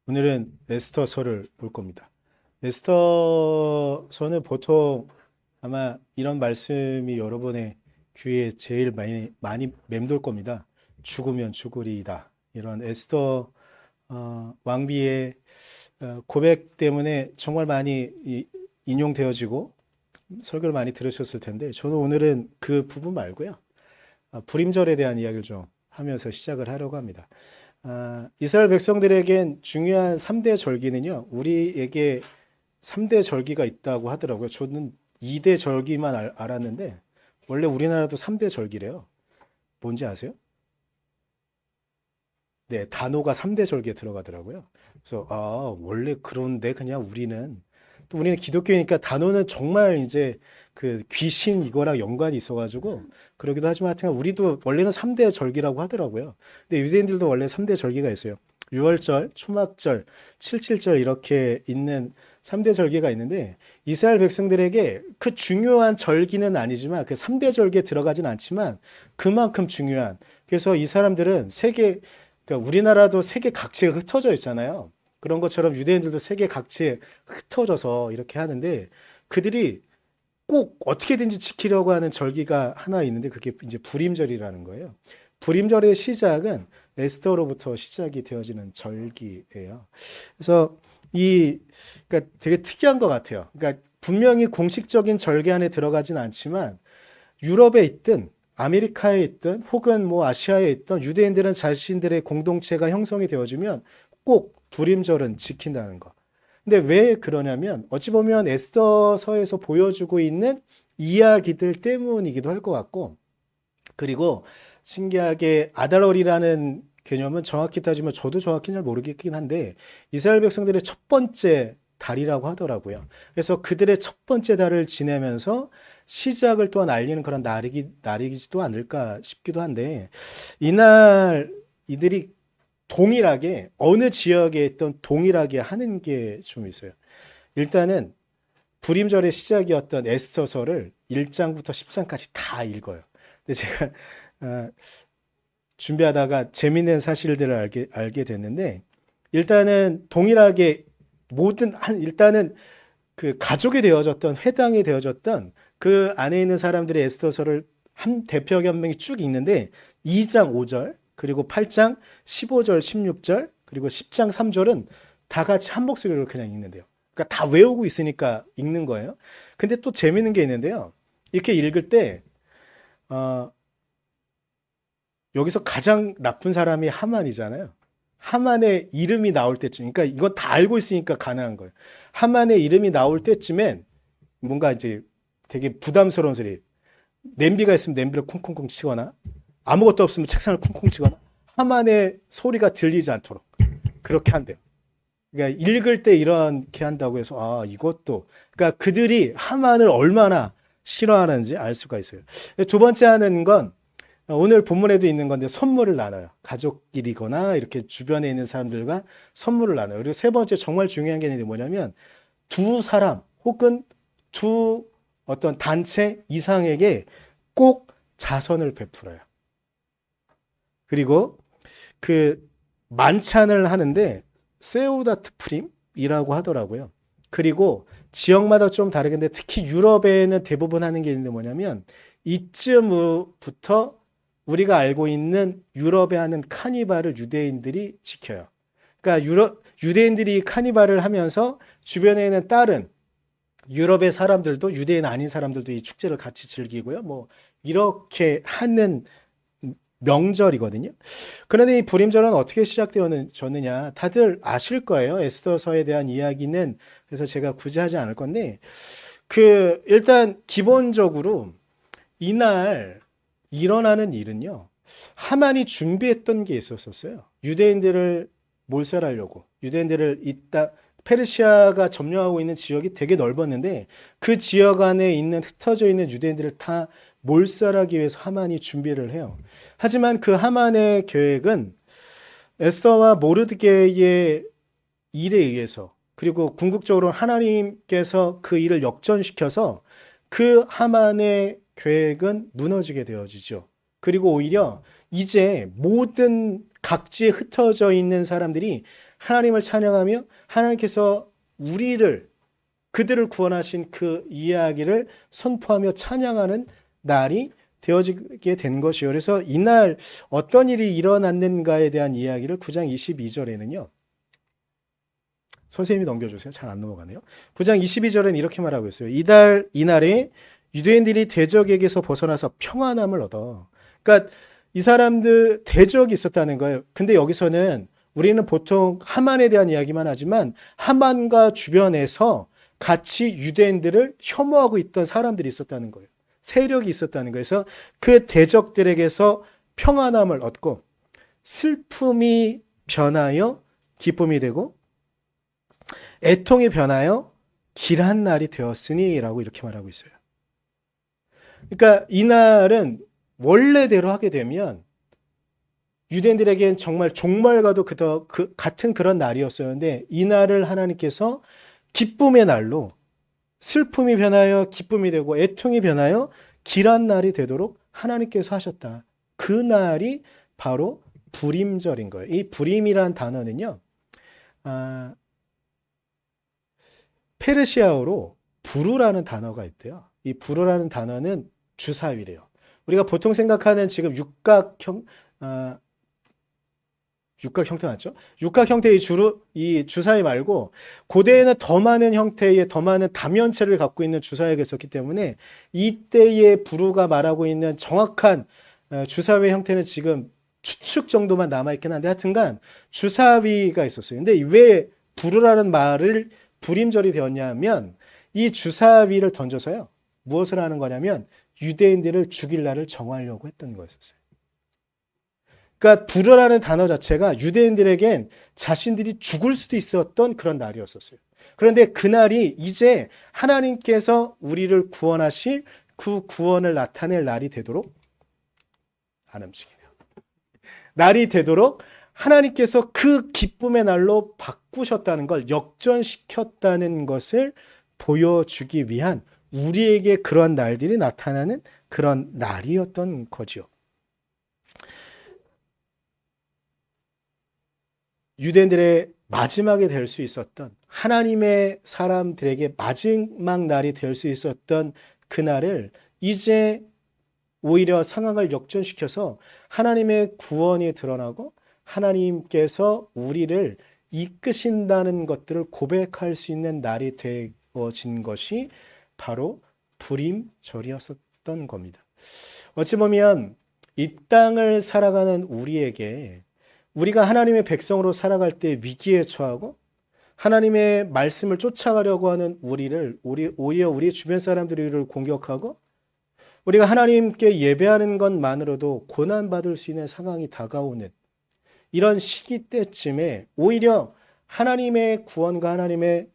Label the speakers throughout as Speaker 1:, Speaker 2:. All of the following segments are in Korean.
Speaker 1: 오늘은 에스더서를 볼 겁니다. 에스더서는 보통 아마 이런 말씀이 여러분의 귀에 제일 많이 맴돌 겁니다. 죽으면 죽으리이다. 이런 에스더 왕비의 고백 때문에 정말 많이 인용되어지고 설교를 많이 들으셨을 텐데 저는 오늘은 그 부분 말고요. 불임절에 대한 이야기를 좀 하면서 시작을 하려고 합니다. 이스라엘 백성들에겐 중요한 3대 절기는요, 우리에게 3대 절기가 있다고 하더라고요. 저는 2대 절기만 알았는데, 원래 우리나라도 3대 절기래요. 뭔지 아세요? 네, 단오가 3대 절기에 들어가더라고요. 그래서, 원래 그런데 그냥 우리는 기독교니까 단오는 정말 이제 그 귀신 이거랑 연관이 있어가지고 그러기도 하지만 하여튼 우리도 원래는 3대 절기라고 하더라고요. 근데 유대인들도 원래 3대 절기가 있어요. 6월절, 초막절, 칠칠절 이렇게 있는 3대 절기가 있는데 이스라엘 백성들에게 그 중요한 절기는 아니지만 그 3대 절기에 들어가진 않지만 그만큼 중요한 그래서 이 사람들은 그러니까 우리나라도 세계 각지에 흩어져 있잖아요. 그런 것처럼 유대인들도 세계 각지에 흩어져서 이렇게 하는데 그들이 꼭 어떻게든지 지키려고 하는 절기가 하나 있는데 그게 이제 불임절이라는 거예요. 불임절의 시작은 에스더로부터 시작이 되어지는 절기예요. 그래서 이 그러니까 되게 특이한 것 같아요. 그러니까 분명히 공식적인 절기 안에 들어가진 않지만 유럽에 있든 아메리카에 있든 혹은 뭐 아시아에 있던 유대인들은 자신들의 공동체가 형성이 되어지면 꼭 불임절은 지킨다는 거. 근데 왜 그러냐면 어찌 보면 에스더서에서 보여주고 있는 이야기들 때문이기도 할 것 같고 그리고 신기하게 아달월이라는 개념은 정확히 따지면 저도 정확히 잘 모르겠긴 한데 이스라엘 백성들의 첫 번째 달이라고 하더라고요. 그래서 그들의 첫 번째 달을 지내면서 시작을 또한 알리는 그런 날이지도 않을까 싶기도 한데 이날 이들이 동일하게 어느 지역에 있던 동일하게 하는 게 좀 있어요. 일단은 불임절의 시작이었던 에스더서를 1장부터 10장까지 다 읽어요. 근데 제가 어, 준비하다가 재밌는 사실들을 알게 됐는데 일단은 동일하게 일단은 그 가족이 되어졌던 회당이 되어졌던 그 안에 있는 사람들의 에스더서를 한 대표하게 한 명이 쭉 읽는데 2장 5절 그리고 8장 15절 16절 그리고 10장 3절은 다 같이 한 목소리로 그냥 읽는데요. 그러니까 다 외우고 있으니까 읽는 거예요. 근데 또 재밌는 게 있는데요. 이렇게 읽을 때 어, 여기서 가장 나쁜 사람이 하만이잖아요. 하만의 이름이 나올 때쯤, 그러니까 이건 다 알고 있으니까 가능한 거예요. 하만의 이름이 나올 때쯤엔 뭔가 이제 되게 부담스러운 소리. 냄비가 있으면 냄비를 쿵쿵쿵 치거나 아무것도 없으면 책상을 쿵쿵 치거나 하만의 소리가 들리지 않도록 그렇게 한대요. 그러니까 읽을 때 이렇게 한다고 해서 이것도 그러니까 그들이 하만을 얼마나 싫어하는지 알 수가 있어요. 두 번째 하는 건 오늘 본문에도 있는 건데 선물을 나눠요. 가족끼리거나 이렇게 주변에 있는 사람들과 선물을 나눠요. 그리고 세 번째 정말 중요한 게 있는데 뭐냐면 두 사람 혹은 두 어떤 단체 이상에게 꼭 자선을 베풀어요. 그리고 그 만찬을 하는데 세우다트 프림이라고 하더라고요. 그리고 지역마다 좀 다르겠는데 특히 유럽에는 대부분 하는 게 있는데 뭐냐면 이쯤부터 우리가 알고 있는 유럽에 하는 카니발을 유대인들이 지켜요. 그러니까 유대인들이 카니발을 하면서 주변에 있는 다른 유럽의 사람들도 유대인 아닌 사람들도 이 축제를 같이 즐기고요. 뭐 이렇게 하는 명절이거든요. 그런데 이 불임절은 어떻게 시작되었느냐? 다들 아실 거예요. 에스더서에 대한 이야기는 그래서 제가 굳이 하지 않을 건데 일단 기본적으로 이날 일어나는 일은요. 하만이 준비했던 게 있었었어요. 유대인들을 몰살하려고. 유대인들을 페르시아가 점령하고 있는 지역이 되게 넓었는데 그 지역 안에 있는 흩어져 있는 유대인들을 다 몰살하기 위해서 하만이 준비를 해요. 하지만 그 하만의 계획은 에스더와 모르드게의 일에 의해서 그리고 궁극적으로 하나님께서 그 일을 역전시켜서 그 하만의 계획은 무너지게 되어지죠. 그리고 오히려 이제 모든 각지에 흩어져 있는 사람들이 하나님을 찬양하며 하나님께서 그들을 구원하신 그 이야기를 선포하며 찬양하는 날이 되어지게 된 것이요. 그래서 이날 어떤 일이 일어났는가에 대한 이야기를 9장 22절에는요. 선생님이 넘겨주세요. 잘 안 넘어가네요. 9장 22절에는 이렇게 말하고 있어요. 이날에 유대인들이 대적에게서 벗어나서 평안함을 얻어. 그러니까 이 사람들 대적이 있었다는 거예요. 근데 여기서는 우리는 보통 하만에 대한 이야기만 하지만 하만과 주변에서 같이 유대인들을 혐오하고 있던 사람들이 있었다는 거예요. 세력이 있었다는 거예요. 그래서 그 대적들에게서 평안함을 얻고 슬픔이 변하여 기쁨이 되고 애통이 변하여 길한 날이 되었으니 라고 이렇게 말하고 있어요. 그러니까 이날은 원래대로 하게 되면 유대인들에겐 정말 종말과도 같은 그런 날이었었는데 이 날을 하나님께서 기쁨의 날로 슬픔이 변하여 기쁨이 되고 애통이 변하여 길한 날이 되도록 하나님께서 하셨다. 그 날이 바로 불임절인 거예요. 이 불임이란 단어는요. 페르시아어로 부르라는 단어가 있대요. 이 부르라는 단어는 주사위래요. 우리가 보통 생각하는 지금 육각 형태 맞죠? 육각 형태의 이 주사위 말고 고대에는 더 많은 형태의 더 많은 다면체를 갖고 있는 주사위가 있었기 때문에 이때의 부르가 말하고 있는 정확한 주사위 형태는 지금 추측 정도만 남아있긴 한데 하여튼간 주사위가 있었어요. 근데 왜 부르라는 말을 불임절이 되었냐면 이 주사위를 던져서요. 무엇을 하는 거냐면 유대인들을 죽일 날을 정하려고 했던 거였어요. 그러니까 불어라는 단어 자체가 유대인들에겐 자신들이 죽을 수도 있었던 그런 날이었었어요. 그런데 그날이 이제 하나님께서 우리를 구원하실 그 구원을 나타낼 날이 되도록 안 움직이네요. 날이 되도록 하나님께서 그 기쁨의 날로 바꾸셨다는 걸 역전시켰다는 것을 보여주기 위한 우리에게 그런 날들이 나타나는 그런 날이었던 거죠. 유대인들의 마지막에 될 수 있었던 하나님의 사람들에게 마지막 날이 될 수 있었던 그날을 이제 오히려 상황을 역전시켜서 하나님의 구원이 드러나고 하나님께서 우리를 이끄신다는 것들을 고백할 수 있는 날이 되어진 것이 바로 불임절이었었던 겁니다. 어찌 보면 이 땅을 살아가는 우리에게 우리가 하나님의 백성으로 살아갈 때 위기에 처하고 하나님의 말씀을 쫓아가려고 하는 오히려 우리 주변 사람들이 우리를 공격하고 우리가 하나님께 예배하는 것만으로도 고난받을 수 있는 상황이 다가오는 이런 시기 때쯤에 오히려 하나님의 구원과 하나님의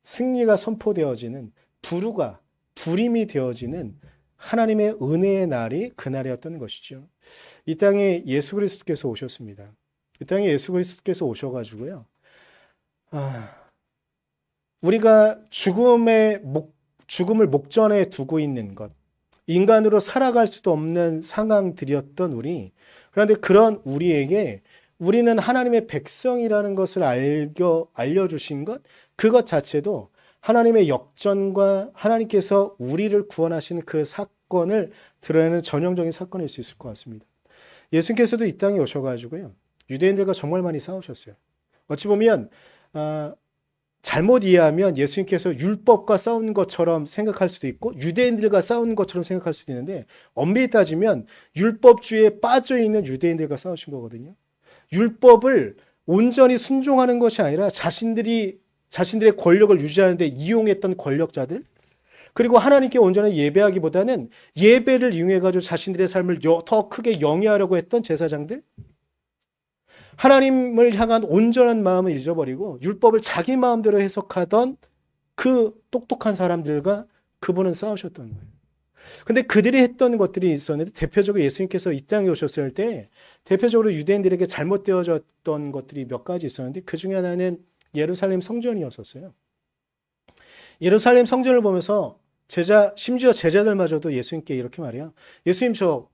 Speaker 1: 승리가 선포되어지는 불임이 되어지는 하나님의 은혜의 날이 그날이었던 것이죠. 이 땅에 예수 그리스도께서 오셨습니다. 이 땅에 예수 그리스도께서 오셔가지고요. 우리가 죽음을 목전에 두고 있는 것, 인간으로 살아갈 수도 없는 상황들이었던 우리, 그런데 그런 우리에게 우리는 하나님의 백성이라는 것을 알려주신 것, 그것 자체도 하나님의 역전과 하나님께서 우리를 구원하시는 그 사건을 드러내는 전형적인 사건일 수 있을 것 같습니다. 예수님께서도 이 땅에 오셔가지고요. 유대인들과 정말 많이 싸우셨어요. 어찌 보면 잘못 이해하면 예수님께서 율법과 싸운 것처럼 생각할 수도 있고 유대인들과 싸운 것처럼 생각할 수도 있는데 엄밀히 따지면 율법주의에 빠져있는 유대인들과 싸우신 거거든요. 율법을 온전히 순종하는 것이 아니라 자신들의 권력을 유지하는 데 이용했던 권력자들, 그리고 하나님께 온전히 예배하기보다는 예배를 이용해가지고 자신들의 삶을 더 크게 영위하려고 했던 제사장들, 하나님을 향한 온전한 마음을 잊어버리고 율법을 자기 마음대로 해석하던 그 똑똑한 사람들과 그분은 싸우셨던 거예요. 근데 그들이 했던 것들이 있었는데 대표적으로 예수님께서 이 땅에 오셨을 때 대표적으로 유대인들에게 잘못되어졌던 것들이 몇 가지 있었는데 그 중에 하나는 예루살렘 성전이었었어요. 예루살렘 성전을 보면서 심지어 제자들마저도 예수님께 이렇게 말해요. 예수님, 저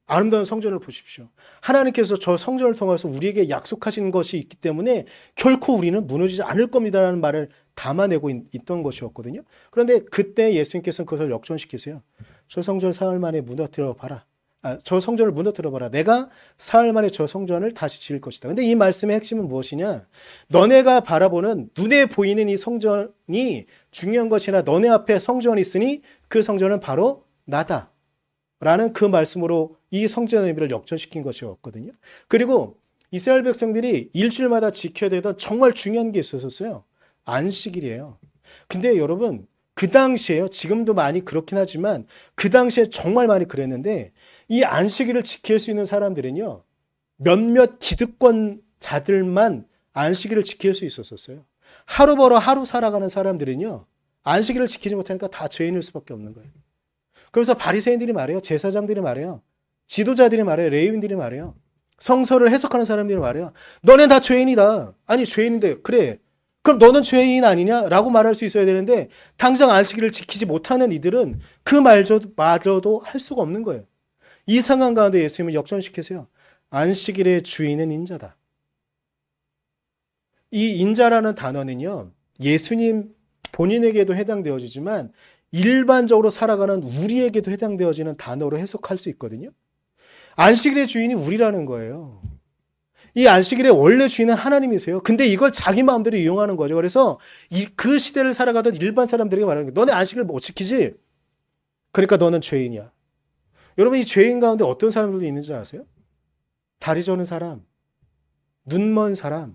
Speaker 1: 아름다운 성전을 보십시오. 하나님께서 저 성전을 통해서 우리에게 약속하신 것이 있기 때문에 결코 우리는 무너지지 않을 겁니다라는 말을 담아내고 있던 것이었거든요. 그런데 그때 예수님께서는 그것을 역전시키세요. 저 성전 사흘 만에 무너뜨려 봐라. 저 성전을 무너뜨려 봐라. 내가 사흘 만에 저 성전을 다시 지을 것이다. 근데 이 말씀의 핵심은 무엇이냐? 너네가 바라보는 눈에 보이는 이 성전이 중요한 것이나 너네 앞에 성전이 있으니 그 성전은 바로 나다. 라는 그 말씀으로 이 성전의 의미를 역전시킨 것이었거든요. 그리고 이스라엘 백성들이 일주일마다 지켜야 되던 정말 중요한 게 있었어요. 안식일이에요. 근데 여러분, 그 당시에요. 지금도 많이 그렇긴 하지만 그 당시에 정말 많이 그랬는데 이 안식일을 지킬 수 있는 사람들은요. 몇몇 기득권자들만 안식일을 지킬 수 있었어요. 하루 벌어 하루 살아가는 사람들은요. 안식일을 지키지 못하니까 다 죄인일 수밖에 없는 거예요. 그래서 바리새인들이 말해요. 제사장들이 말해요. 지도자들이 말해요. 레위인들이 말해요. 성서를 해석하는 사람들이 말해요. 너네 다 죄인이다. 아니 죄인인데 그래. 그럼 너는 죄인 아니냐라고 말할 수 있어야 되는데 당장 안식일을 지키지 못하는 이들은 그 말마저도 할 수가 없는 거예요. 이 상황 가운데 예수님은 역전시키세요. 안식일의 주인은 인자다. 이 인자라는 단어는요. 예수님 본인에게도 해당되어지지만 일반적으로 살아가는 우리에게도 해당되어지는 단어로 해석할 수 있거든요. 안식일의 주인이 우리라는 거예요. 이 안식일의 원래 주인은 하나님이세요. 근데 이걸 자기 마음대로 이용하는 거죠. 그래서 그 시대를 살아가던 일반 사람들에게 말하는 거예요. 너네 안식일 못 지키지? 그러니까 너는 죄인이야. 여러분 이 죄인 가운데 어떤 사람들도 있는지 아세요? 다리 저는 사람, 눈 먼 사람,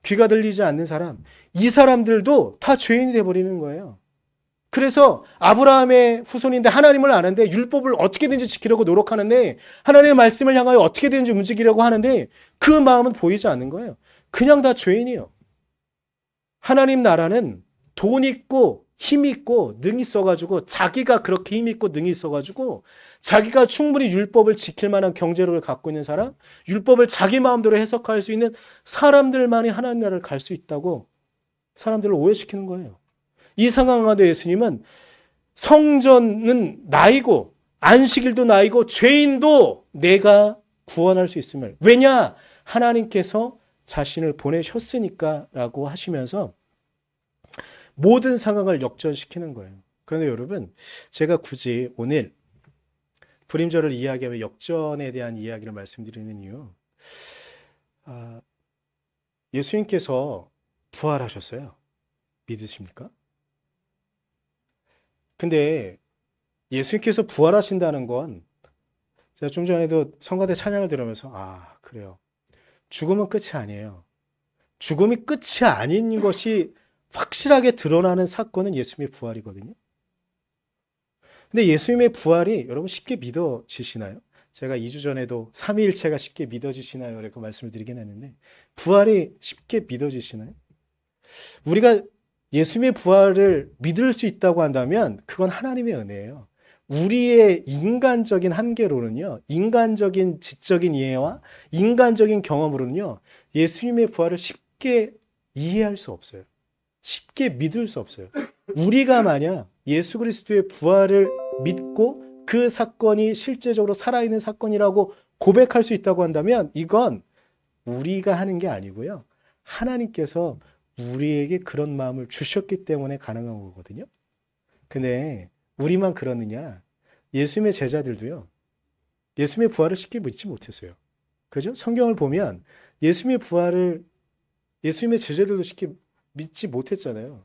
Speaker 1: 귀가 들리지 않는 사람, 이 사람들도 다 죄인이 돼버리는 거예요. 그래서 아브라함의 후손인데 하나님을 아는데 율법을 어떻게든지 지키려고 노력하는데 하나님의 말씀을 향하여 어떻게든지 움직이려고 하는데 그 마음은 보이지 않는 거예요. 그냥 다 죄인이에요. 하나님 나라는 돈 있고 힘 있고 능이 있어가지고 자기가 그렇게 힘 있고 능이 있어가지고 자기가 충분히 율법을 지킬 만한 경제력을 갖고 있는 사람, 율법을 자기 마음대로 해석할 수 있는 사람들만이 하나님 나라를 갈 수 있다고 사람들을 오해시키는 거예요. 이 상황 가운데 예수님은 성전은 나이고 안식일도 나이고 죄인도 내가 구원할 수 있음을. 왜냐? 하나님께서 자신을 보내셨으니까 라고 하시면서 모든 상황을 역전시키는 거예요. 그런데 여러분 제가 굳이 오늘 불임절을 이야기하며 역전에 대한 이야기를 말씀드리는 이유 예수님께서 부활하셨어요. 믿으십니까? 근데 예수님께서 부활하신다는 건 제가 좀 전에도 성가대 찬양을 들으면서 그래요. 죽음은 끝이 아니에요. 죽음이 끝이 아닌 것이 확실하게 드러나는 사건은 예수님의 부활이거든요. 근데 예수님의 부활이 여러분 쉽게 믿어지시나요? 제가 2주 전에도 삼위일체가 쉽게 믿어지시나요? 이렇게 말씀을 드리긴 했는데 부활이 쉽게 믿어지시나요? 우리가 예수님의 부활을 믿을 수 있다고 한다면 그건 하나님의 은혜예요. 우리의 인간적인 한계로는요. 인간적인 지적인 이해와 인간적인 경험으로는요. 예수님의 부활을 쉽게 이해할 수 없어요. 쉽게 믿을 수 없어요. 우리가 만약 예수 그리스도의 부활을 믿고 그 사건이 실제적으로 살아있는 사건이라고 고백할 수 있다고 한다면 이건 우리가 하는 게 아니고요. 하나님께서 우리에게 그런 마음을 주셨기 때문에 가능한 거거든요. 근데 우리만 그러느냐? 예수님의 제자들도요. 예수님의 부활을 쉽게 믿지 못했어요. 그죠? 성경을 보면 예수님의 부활을 예수님의 제자들도 쉽게 믿지 못했잖아요.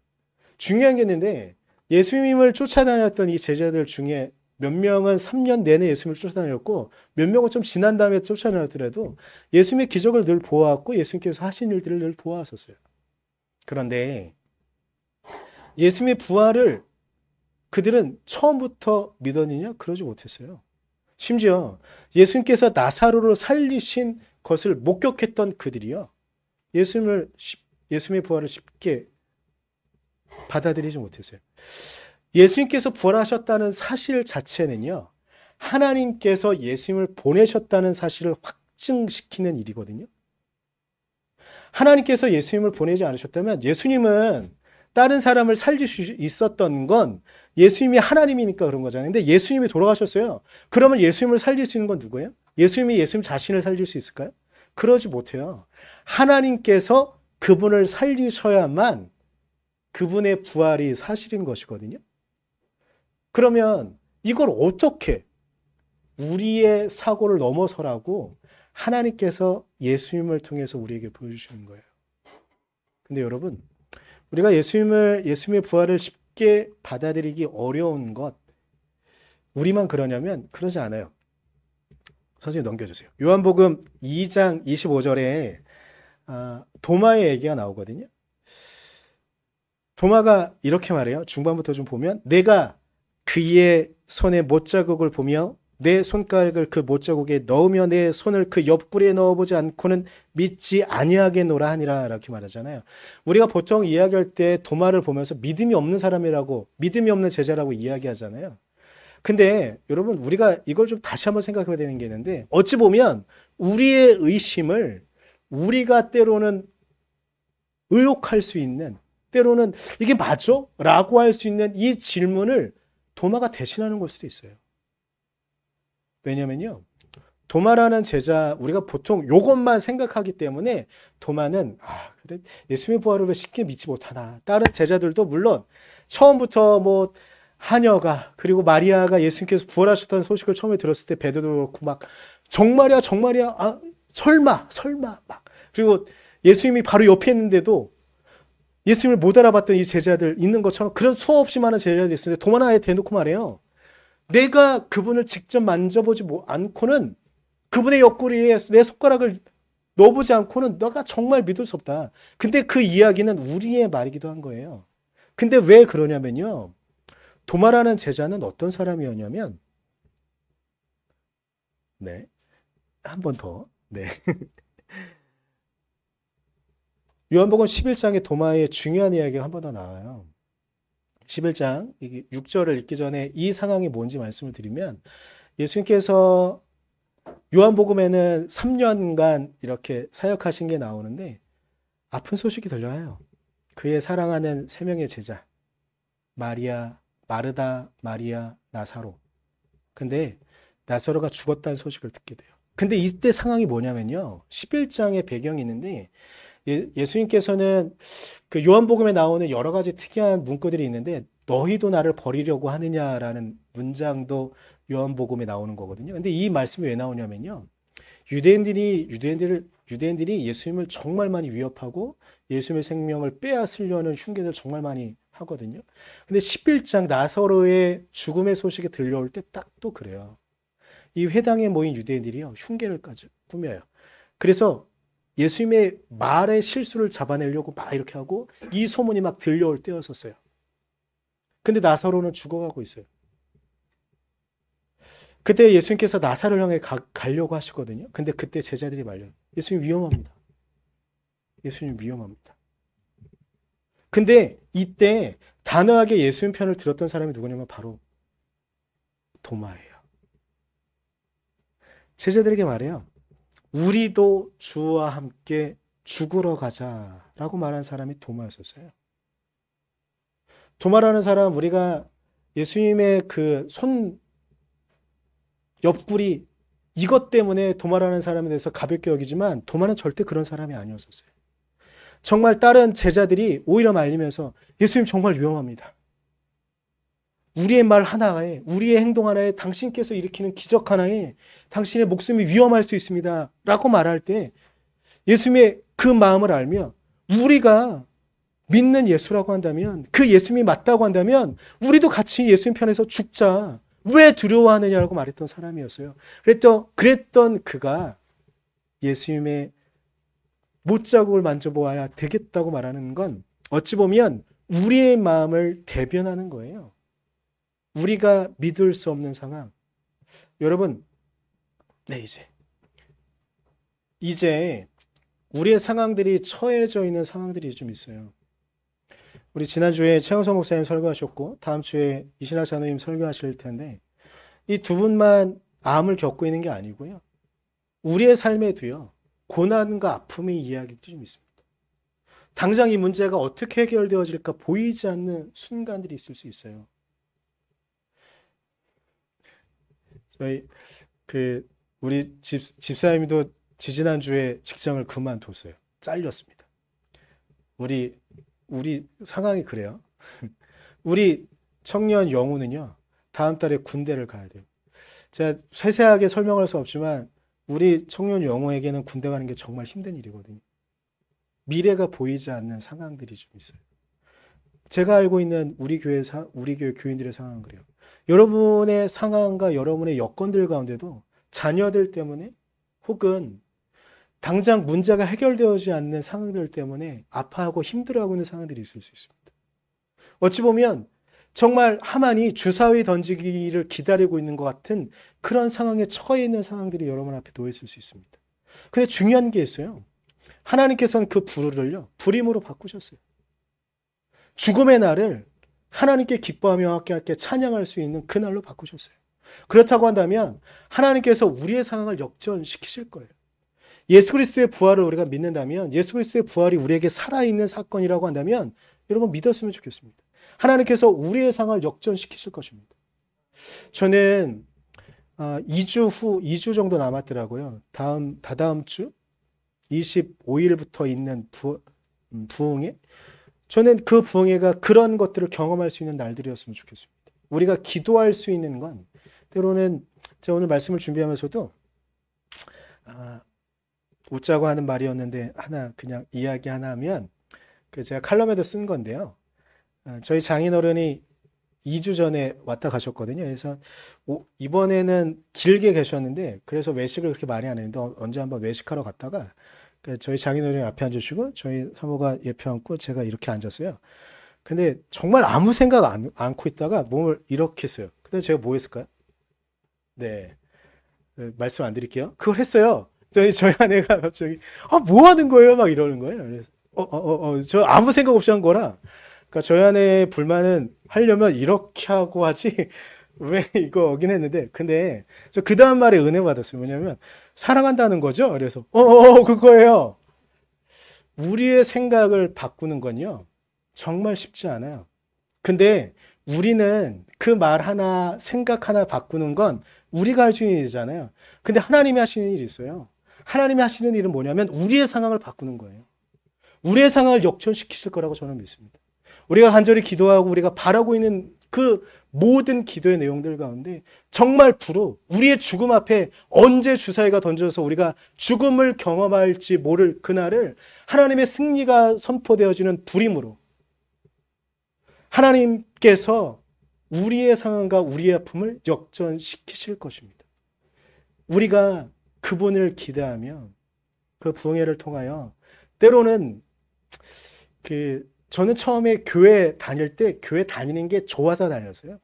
Speaker 1: 중요한 게 있는데 예수님을 쫓아다녔던 이 제자들 중에 몇 명은 3년 내내 예수님을 쫓아다녔고 몇 명은 좀 지난 다음에 쫓아다녔더라도 예수님의 기적을 늘 보아왔고 예수님께서 하신 일들을 늘 보아왔었어요. 그런데 예수님의 부활을 그들은 처음부터 믿었느냐? 그러지 못했어요. 심지어 예수님께서 나사로를 살리신 것을 목격했던 그들이요. 예수님의 부활을 쉽게 받아들이지 못했어요. 예수님께서 부활하셨다는 사실 자체는요. 하나님께서 예수님을 보내셨다는 사실을 확증시키는 일이거든요. 하나님께서 예수님을 보내지 않으셨다면 예수님은 다른 사람을 살릴 수 있었던 건 예수님이 하나님이니까 그런 거잖아요. 근데 예수님이 돌아가셨어요. 그러면 예수님을 살릴 수 있는 건 누구예요? 예수님이 예수님 자신을 살릴 수 있을까요? 그러지 못해요. 하나님께서 그분을 살리셔야만 그분의 부활이 사실인 것이거든요. 그러면 이걸 어떻게 우리의 사고를 넘어서라고 하나님께서 예수님을 통해서 우리에게 보여주시는 거예요. 근데 여러분, 우리가 예수님의 부활을 쉽게 받아들이기 어려운 것, 우리만 그러냐면 그러지 않아요. 선생님 넘겨주세요. 요한복음 2장 25절에 도마의 얘기가 나오거든요. 도마가 이렇게 말해요. 중반부터 좀 보면 내가 그의 손에 못자국을 보며 내 손가락을 그 못자국에 넣으며 내 손을 그 옆구리에 넣어보지 않고는 믿지 아니하겠노라 하니라 이렇게 말하잖아요. 우리가 보통 이야기할 때 도마를 보면서 믿음이 없는 사람이라고, 믿음이 없는 제자라고 이야기하잖아요. 근데 여러분, 우리가 이걸 좀 다시 한번 생각해야 되는 게 있는데, 어찌 보면 우리의 의심을 우리가 때로는 의혹할 수 있는, 때로는 이게 맞아? 라고 할 수 있는 이 질문을 도마가 대신하는 걸 수도 있어요. 왜냐면요, 도마라는 제자, 우리가 보통 이것만 생각하기 때문에 도마는 그래, 예수님의 부활을 왜 쉽게 믿지 못하나. 다른 제자들도 물론 처음부터 뭐 하녀가 그리고 마리아가 예수님께서 부활하셨다는 소식을 처음에 들었을 때 베드로도 그렇고 막 정말이야 정말이야 설마 막 그리고 예수님이 바로 옆에 있는데도 예수님을 못 알아봤던 이 제자들 있는 것처럼 그런 수없이 많은 제자들이 있었는데 도마는 아예 대놓고 말해요. 내가 그분을 직접 만져보지 않고는 그분의 옆구리에 내 손가락을 넣어보지 않고는 너가 정말 믿을 수 없다. 근데 그 이야기는 우리의 말이기도 한 거예요. 근데 왜 그러냐면요. 도마라는 제자는 어떤 사람이었냐면 네. 한 번 더. 네. 요한복음 11장에 도마의 중요한 이야기가 한 번 더 나와요. 11장 6절을 읽기 전에 이 상황이 뭔지 말씀을 드리면 예수님께서 요한복음에는 3년간 이렇게 사역하신 게 나오는데 아픈 소식이 들려와요. 그의 사랑하는 세 명의 제자 마리아, 마르다, 마리아, 나사로. 근데 나사로가 죽었다는 소식을 듣게 돼요. 근데 이때 상황이 뭐냐면요. 11장의 배경이 있는데 예수님께서는 그 요한복음에 나오는 여러 가지 특이한 문구들이 있는데 너희도 나를 버리려고 하느냐라는 문장도 요한복음에 나오는 거거든요. 근데 이 말씀이 왜 나오냐면요. 유대인들이 예수님을 정말 많이 위협하고 예수님의 생명을 빼앗으려는 흉계를 정말 많이 하거든요. 근데 11장 나사로의 죽음의 소식이 들려올 때 딱 또 그래요. 이 회당에 모인 유대인들이요. 흉계를까지 꾸며요. 그래서 예수님의 말의 실수를 잡아내려고 막 이렇게 하고 이 소문이 막 들려올 때였었어요. 근데 나사로는 죽어가고 있어요. 그때 예수님께서 나사로를 향해 가려고 하시거든요. 근데 그때 제자들이 말려요. 예수님 위험합니다. 예수님 위험합니다. 근데 이때 단호하게 예수님 편을 들었던 사람이 누구냐면 바로 도마예요. 제자들에게 말해요. 우리도 주와 함께 죽으러 가자라고 말한 사람이 도마였었어요. 도마라는 사람 우리가 예수님의 그 손 옆구리 이것 때문에 도마라는 사람에 대해서 가볍게 여기지만 도마는 절대 그런 사람이 아니었었어요. 정말 다른 제자들이 오히려 말리면서 예수님 정말 위험합니다. 우리의 말 하나에 우리의 행동 하나에 당신께서 일으키는 기적 하나에 당신의 목숨이 위험할 수 있습니다. 라고 말할 때 예수님의 그 마음을 알며 우리가 믿는 예수라고 한다면 그 예수님이 맞다고 한다면 우리도 같이 예수님 편에서 죽자. 왜 두려워하느냐라고 말했던 사람이었어요. 그랬던 그가 예수님의 못자국을 만져보아야 되겠다고 말하는 건 어찌 보면 우리의 마음을 대변하는 거예요. 우리가 믿을 수 없는 상황. 여러분, 네, 이제 우리의 상황들이 처해져 있는 상황들이 좀 있어요. 우리 지난주에 최영성 목사님 설교하셨고 다음 주에 이신학 장로님 설교하실 텐데 이 두 분만 암을 겪고 있는 게 아니고요. 우리의 삶에도요. 고난과 아픔의 이야기도 좀 있습니다. 당장 이 문제가 어떻게 해결되어질까 보이지 않는 순간들이 있을 수 있어요. 저희 우리 집사님도 지지난주에 직장을 그만뒀어요. 잘렸습니다. 우리 우리 상황이 그래요. 우리 청년 영우는요. 다음 달에 군대를 가야 돼요. 제가 세세하게 설명할 수 없지만 우리 청년 영우에게는 군대 가는 게 정말 힘든 일이거든요. 미래가 보이지 않는 상황들이 좀 있어요. 제가 알고 있는 우리 교회 교인들의 상황은 그래요. 여러분의 상황과 여러분의 여건들 가운데도 자녀들 때문에 혹은 당장 문제가 해결되지 않는 상황들 때문에 아파하고 힘들어하고 있는 상황들이 있을 수 있습니다. 어찌 보면 정말 하만이 주사위 던지기를 기다리고 있는 것 같은 그런 상황에 처해 있는 상황들이 여러분 앞에 놓여 있을 수 있습니다. 근데 중요한 게 있어요. 하나님께서는 그 불을요, 불임으로 바꾸셨어요. 죽음의 날을 하나님께 기뻐하며 함께 찬양할 수 있는 그 날로 바꾸셨어요. 그렇다고 한다면 하나님께서 우리의 상황을 역전시키실 거예요. 예수 그리스도의 부활을 우리가 믿는다면 예수 그리스도의 부활이 우리에게 살아있는 사건이라고 한다면 여러분 믿었으면 좋겠습니다. 하나님께서 우리의 상황을 역전시키실 것입니다. 저는 2주 정도 남았더라고요. 다다음 주 25일부터 있는 부흥회. 저는 그 부흥회가 그런 것들을 경험할 수 있는 날들이었으면 좋겠습니다. 우리가 기도할 수 있는 건 때로는 제가 오늘 말씀을 준비하면서도 웃자고 하는 말이었는데 하나 그냥 이야기 하나 하면 제가 칼럼에도 쓴 건데요. 저희 장인어른이 2주 전에 왔다 가셨거든요. 그래서 이번에는 길게 계셨는데 그래서 외식을 그렇게 많이 안 했는데 언제 한번 외식하러 갔다가 저희 장인어른이 앞에 앉으시고 저희 사모가 옆에 앉고 제가 이렇게 앉았어요. 근데 정말 아무 생각 않고 있다가 몸을 이렇게 했어요. 근데 제가 뭐 했을까요? 네, 말씀 안 드릴게요. 그걸 했어요. 저희 아내가 갑자기 뭐 하는 거예요? 막 이러는 거예요. 그래서 저 아무 생각 없이 한 거라. 그러니까 저희 아내의 불만은 하려면 이렇게 하고 하지 왜 이거긴 했는데 근데 저 그 다음 말에 은혜 받았어요. 뭐냐면 사랑한다는 거죠. 그래서 그거예요. 우리의 생각을 바꾸는 건요 정말 쉽지 않아요. 근데 우리는 그 말 하나 생각 하나 바꾸는 건 우리가 할 수 있는 일이잖아요. 근데 하나님이 하시는 일이 있어요. 하나님이 하시는 일은 뭐냐면 우리의 상황을 바꾸는 거예요. 우리의 상황을 역전시키실 거라고 저는 믿습니다. 우리가 간절히 기도하고 우리가 바라고 있는 그 모든 기도의 내용들 가운데 정말 우리의 죽음 앞에 언제 주사위가 던져서 우리가 죽음을 경험할지 모를 그날을 하나님의 승리가 선포되어지는 불임으로 하나님께서 우리의 상황과 우리의 아픔을 역전시키실 것입니다. 우리가 그분을 기대하며 그 부흥회를 통하여 때로는 저는 처음에 교회 다닐 때 교회 다니는 게 좋아서 다녔어요.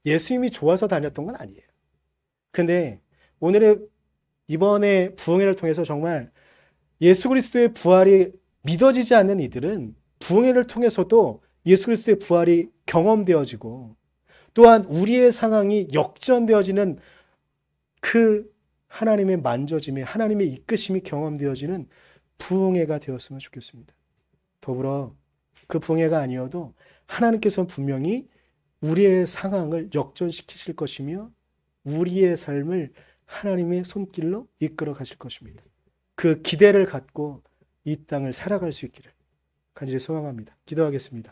Speaker 1: 예수님이 좋아서 다녔던 건 아니에요. 근데 이번에 부흥회를 통해서 정말 예수 그리스도의 부활이 믿어지지 않는 이들은 부흥회를 통해서도 예수 그리스도의 부활이 경험되어지고 또한 우리의 상황이 역전되어지는 그 하나님의 만져짐이 하나님의 이끄심이 경험되어지는 부흥회가 되었으면 좋겠습니다. 더불어 그 부흥회가 아니어도 하나님께서는 분명히 우리의 상황을 역전시키실 것이며 우리의 삶을 하나님의 손길로 이끌어 가실 것입니다. 그 기대를 갖고 이 땅을 살아갈 수 있기를 간절히 소망합니다. 기도하겠습니다.